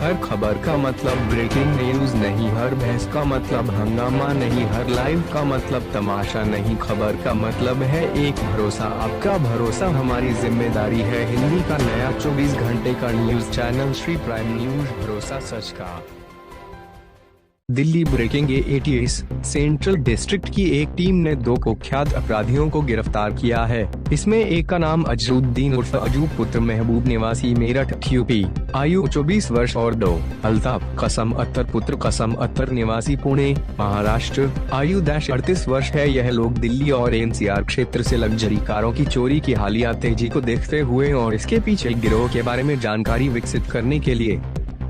हर खबर का मतलब ब्रेकिंग न्यूज नहीं, हर बहस का मतलब हंगामा नहीं, हर लाइव का मतलब तमाशा नहीं। खबर का मतलब है एक भरोसा, आपका भरोसा हमारी जिम्मेदारी है। हिंदी का नया 24 घंटे का news channel Shri prime news, भरोसा सच का। Delhi breaking ATS central district की एक टीम ने 2 कुख्यात अपराधियों को गिरफ्तार किया है। इसमें एक का नाम अजरुद्दीन उर्फ अजू पुत्र महबूब निवासी मेरठ यूपी, आयु 24 वर्ष और 2 अल्ताफ कसम अख्तर पुत्र कसम अख्तर निवासी पुणे महाराष्ट्र, आयु 38 वर्ष है। यह लोग दिल्ली और एनसीआर क्षेत्र से लग्जरी कारों की चोरी की हालिया तेजी को देखते हुए और इसके पीछे गिरोह के बारे में जानकारी विकसित करने के लिए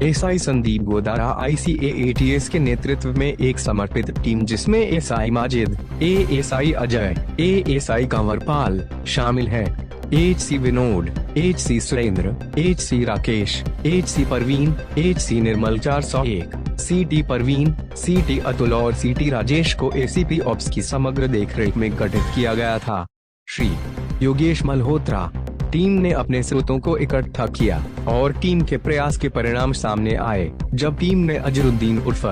एसआई संदीप गोदारा ICAATS के नेतृत्व में एक समर्पित टीम जिसमें SI Majid, ASI Ajay, ASI Kanwarpal शामिल है, HC Vinod, HC Surendra, HC Rakesh, HC Parveen, HC निर्मल 401, CT परवीन, CT अतुल और CT राजेश को ACP ऑप्स की समग्र देखरेख में गठित किया गया था। श्री योगेश मल्होत्रा टीम ने अपने स्रोतों को इकट्ठा किया और टीम के प्रयास के परिणाम सामने आए जब टीम ने अजरुद्दीन उर्फ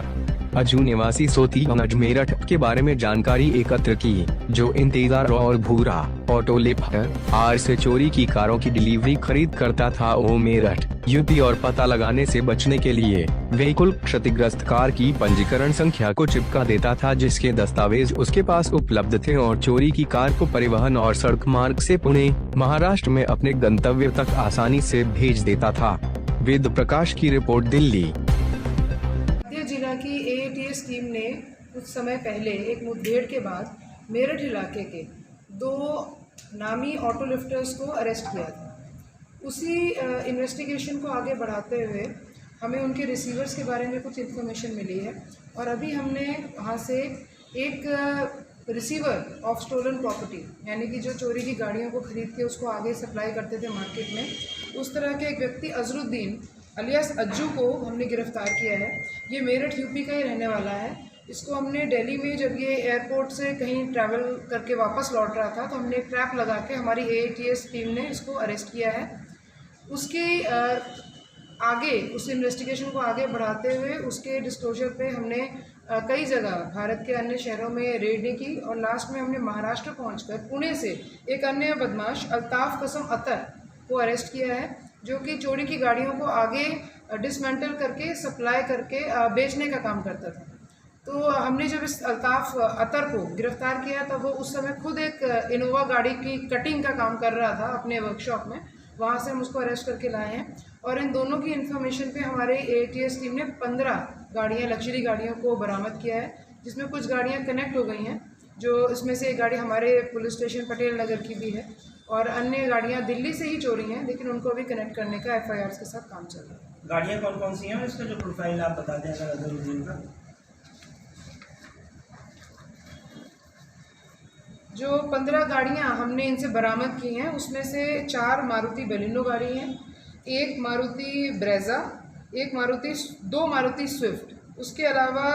अजू निवासी सोती मेरठ के बारे में जानकारी एकत्र की, जो इंतजार और भूरा ऑटो लिफ्टर आर से चोरी की कारों की डिलीवरी खरीद करता था। वो मेरठ यूपी और पता लगाने से बचने के लिए व्हीकल क्षतिग्रस्त कार की पंजीकरण संख्या को चिपका देता था, जिसके दस्तावेज उसके पास उपलब्ध थे और चोरी की कार को परिवहन और सड़क मार्ग से पुणे महाराष्ट्र में अपने गंतव्य तक आसानी से भेज देता था। वेद प्रकाश की रिपोर्ट, दिल्ली। जिला की AATS टीम ने कुछ समय पहले एक मुठभेड़ के बाद मेरठ इलाके के 2 नामी ऑटो लिफ्टर्स को अरेस्ट किया था। उसी इन्वेस्टिगेशन को आगे बढ़ाते हुए हमें उनके रिसीवर्स के बारे में कुछ इन्फॉर्मेशन मिली है और अभी हमने वहाँ से एक रिसीवर ऑफ स्टोलन प्रॉपर्टी, यानी कि जो चोरी की गाड़ियों को खरीद के उसको आगे सप्लाई करते थे मार्केट में, उस तरह के एक व्यक्ति अजरुद्दीन अलियास अज्जू को हमने गिरफ्तार किया है। ये मेरठ यूपी का ही रहने वाला है। इसको हमने दिल्ली में जब ये एयरपोर्ट से कहीं ट्रैवल करके वापस लौट रहा था तो हमने एक ट्रैप लगा के हमारी AATS टीम ने इसको अरेस्ट किया है। उसके आगे उस इन्वेस्टिगेशन को आगे बढ़ाते हुए उसके डिस्क्लोजर पे हमने कई जगह भारत के अन्य शहरों में रेड की और लास्ट में हमने महाराष्ट्र पहुंचकर पुणे से एक अन्य बदमाश अल्ताफ कसम अख्तर को अरेस्ट किया है, जो कि चोरी की गाड़ियों को आगे डिसमेंटल करके सप्लाई करके बेचने का काम करता था। तो हमने जब इस अल्ताफ अख्तर को गिरफ्तार किया तब वो उस समय खुद एक इनोवा गाड़ी की कटिंग का काम कर रहा था अपने वर्कशॉप में। वहाँ से हम उसको अरेस्ट करके लाए हैं और इन दोनों की इन्फॉर्मेशन पे हमारे AATS टीम ने 15 गाड़ियाँ, लग्जरी गाड़ियों को बरामद किया है, जिसमें कुछ गाड़ियाँ कनेक्ट हो गई हैं, जो इसमें से एक गाड़ी हमारे पुलिस स्टेशन पटेल नगर की भी है और अन्य गाड़ियां दिल्ली से ही चोरी हैं, लेकिन उनको भी कनेक्ट करने का FIRs के साथ काम चल रहा है। गाड़ियां कौन कौन सी हैं, इसका जो प्रोफाइल आप बता दें अगर अजरुद्दीन का। जो 15 गाड़ियां हमने इनसे बरामद की हैं उसमें से 4 मारुति बेलिनो गाड़ी हैं, 1 मारुति ब्रेजा, 2 मारुति स्विफ्ट, उसके अलावा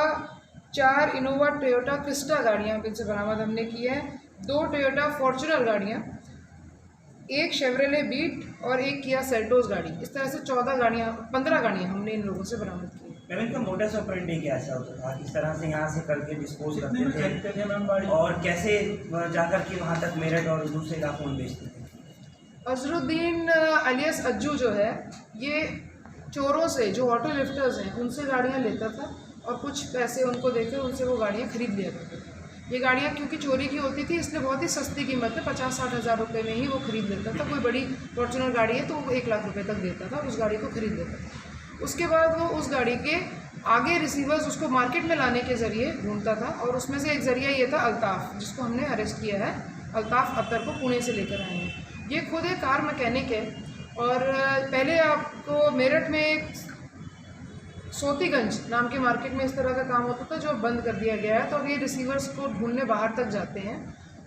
4 इनोवा टोयोटा क्रिस्टा गाड़ियाँ इनसे बरामद हमने की है, 2 टोयोटा फॉर्च्यूनर गाड़ियाँ, 1 शेवरले बीट और 1 किया सेल्टोस गाड़ी। इस तरह से 15 गाड़ियाँ हमने इन लोगों से बरामद की। मैम, इनका मोटस ऑपरेंडी कैसा होता था, किस तरह से यहाँ से करके डिस्पोज करते थे और कैसे जाकर के वहाँ तक मेरठ और दूसरे इलाकों में बेचते थे? अजरुद्दीन अलियास अज्जू जो है ये चोरों से, जो ऑटो लिफ्टर्स हैं, उनसे गाड़ियाँ लेता था और कुछ पैसे उनको देकर उनसे वो गाड़ियाँ खरीद लिया करते थे। ये गाड़ियाँ क्योंकि चोरी की होती थी इसलिए बहुत ही सस्ती कीमत में 50-60 हज़ार रुपये में ही वो खरीद लेता था। कोई बड़ी फॉर्च्यूनर गाड़ी है तो वो 1 लाख रुपए तक देता था और उस गाड़ी को खरीद लेता था। उसके बाद वो उस गाड़ी के आगे रिसीवर्स उसको मार्केट में लाने के ज़रिए ढूंढता था और उसमें से एक ज़रिया ये था अल्ताफ, जिसको हमने अरेस्ट किया है। अल्ताफ अख्तर को पुणे से लेकर आए हैं। ये खुद एक कार मैकेनिक है और पहले आपको मेरठ में एक सोतीगंज नाम के मार्केट में इस तरह का काम होता था जो बंद कर दिया गया है। तो अब ये रिसीवर्स को ढूंढने बाहर तक जाते हैं,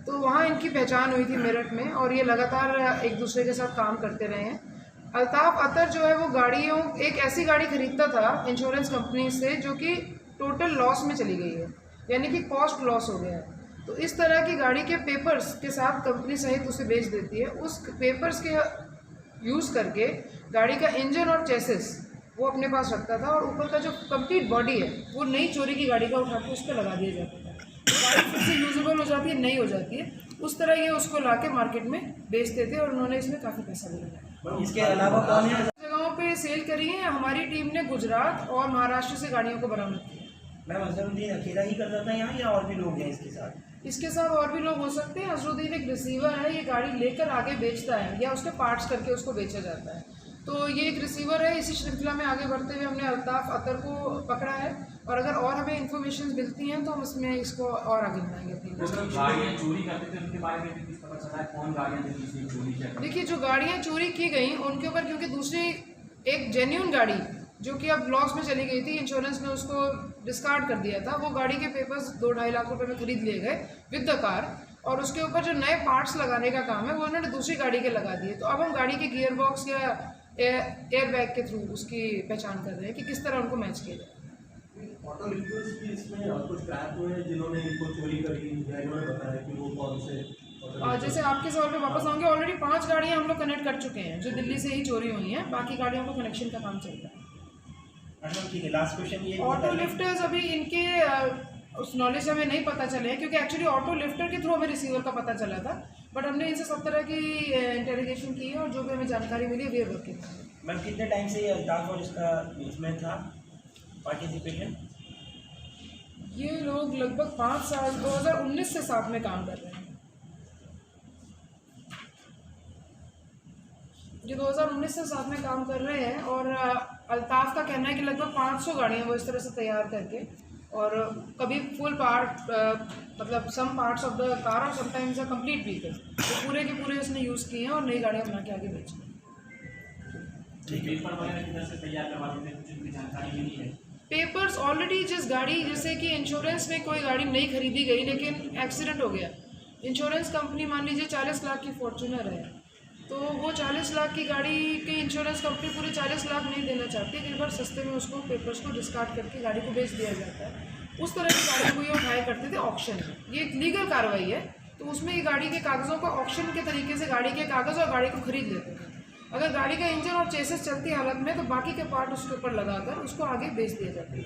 तो वहाँ इनकी पहचान हुई थी मेरठ में और ये लगातार एक दूसरे के साथ काम करते रहे हैं। अल्ताफ अख्तर जो है वो गाड़ियों, एक ऐसी गाड़ी खरीदता था इंश्योरेंस कंपनी से जो कि टोटल लॉस में चली गई है, यानी कि कॉस्ट लॉस हो गया है। तो इस तरह की गाड़ी के पेपर्स के साथ कंपनी सहित उसे बेच देती है। उस पेपर्स के यूज़ करके गाड़ी का इंजन और चेसिस वो अपने पास रखता था और ऊपर का जो कंप्लीट बॉडी है वो नई चोरी की गाड़ी का उठा के उस पर लगा दिया जाता था। तो गाड़ी फिर से यूजेबल हो जाती है, नई हो जाती है, उस तरह ये उसको लाके मार्केट में बेचते थे और उन्होंने इसमें काफ़ी पैसा भी लगाया। इसके अलावा कौन है जगहों पे सेल करी है, हमारी टीम ने गुजरात और महाराष्ट्र से गाड़ियों को बरामद किया। मैम अजहरुद्दीन अकेला ही करता था यहाँ या और भी लोग हैं इसके साथ? इसके साथ और भी लोग हो सकते हैं। अजहरुद्दीन एक रिसीवर है, ये गाड़ी लेकर आगे बेचता है या उसके पार्ट्स करके उसको बेचा जाता है। तो ये एक रिसीवर है। इसी श्रृंखला में आगे बढ़ते हुए हमने अल्ताफ अतर को पकड़ा है और अगर और हमें इन्फॉर्मेशन मिलती हैं तो हम इसमें इसको और आगे बढ़ाएंगे अपनी। देखिए, जो गाड़ियाँ चोरी की गई उनके ऊपर, क्योंकि दूसरी एक जेन्युइन गाड़ी जो कि अब लॉस में चली गई थी, इंश्योरेंस ने उसको डिस्कार्ड कर दिया था, वो गाड़ी के पेपर्स 2-2.5 लाख रुपए में खरीद लिए गए विद द कार, और उसके ऊपर जो नए पार्ट्स लगाने का काम है वो उन्होंने दूसरी गाड़ी के लगा दिए। तो अब हम गाड़ी के गियर बॉक्स या एयर बैग के थ्रू उसकी पहचान कर रहे हैं कि किस तरह उनको मैच किया जाए। ऑटो लिफ्टर्स की इसमें कुछ क्रैक हुए हैं जिन्होंने इनको चोरी करी, इन्होंने बताया कि वो कौन से। जैसे आपके सवाल पे वापस आऊँगे, ऑलरेडी 5 गाड़ियाँ हम लोग कनेक्ट कर चुके हैं जो दिल्ली से ही चोरी हुई हैं, बाकी गाड़ियों को कनेक्शन का काम चल रहा है। ठीक है, लास्ट क्वेश्चन ये ऑटो लिफ्टर्स अभी इनके उस नॉलेज हमें नहीं पता चले हैं, क्योंकि एक्चुअली ऑटो लिफ्टर के थ्रू हमें रिसीवर का पता चला था, बट हमने इनसे सब तरह की इंटेरोगेशन की है और जो भी हमें जानकारी मिली वे वर्किंग। मैम कितने टाइम से ये अल्ताफ और इसका इसमें था पार्टिसिपेशन? ये लोग लगभग 5 साल 2019 से साथ में काम कर रहे हैं। ये 2019 से साथ में काम कर रहे हैं और अल्ताफ का कहना है कि लगभग 500 गाड़ियाँ वो इस तरह से तैयार करके, और कभी फुल पार्ट मतलब some parts of the car और समटाइम्स अ कंप्लीट व्हीकल, तो पूरे के पूरे उसने यूज़ किए हैं और नई गाड़ियाँ बना के आगे बेची। पेपर्स ऑलरेडी जिस गाड़ी, जैसे कि इंश्योरेंस में कोई गाड़ी नहीं खरीदी गई लेकिन एक्सीडेंट हो गया, इंश्योरेंस कंपनी मान लीजिए 40 लाख की फॉर्च्यूनर है, तो वो 40 लाख की गाड़ी की इंश्योरेंस कंपनी पूरे 40 लाख नहीं देना चाहती, कई बार सस्ते में उसको पेपर्स को डिस्कार्ड करके गाड़ी को बेच दिया जाता है। उस तरह की गाड़ी को ये उठाया करते थे ऑक्शन में। ये एक लीगल कार्रवाई है, तो उसमें ये गाड़ी के कागज़ों को ऑक्शन के तरीके से गाड़ी के कागज़ और गाड़ी को खरीद लेते थे। अगर गाड़ी का इंजन और चेसिस चलती हालत में तो बाकी के पार्ट उसके ऊपर लगाकर उसको आगे बेच दिया जाता है।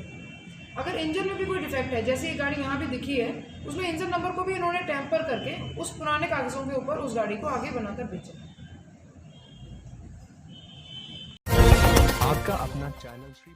अगर इंजन में भी कोई डिफेक्ट है, जैसे ये गाड़ी यहाँ भी दिखी है, उसमें इंजन नंबर को भी इन्होंने टैंपर करके उस पुराने कागज़ों के ऊपर उस गाड़ी को आगे बनाकर बेचा। आपका अपना चैनल श्री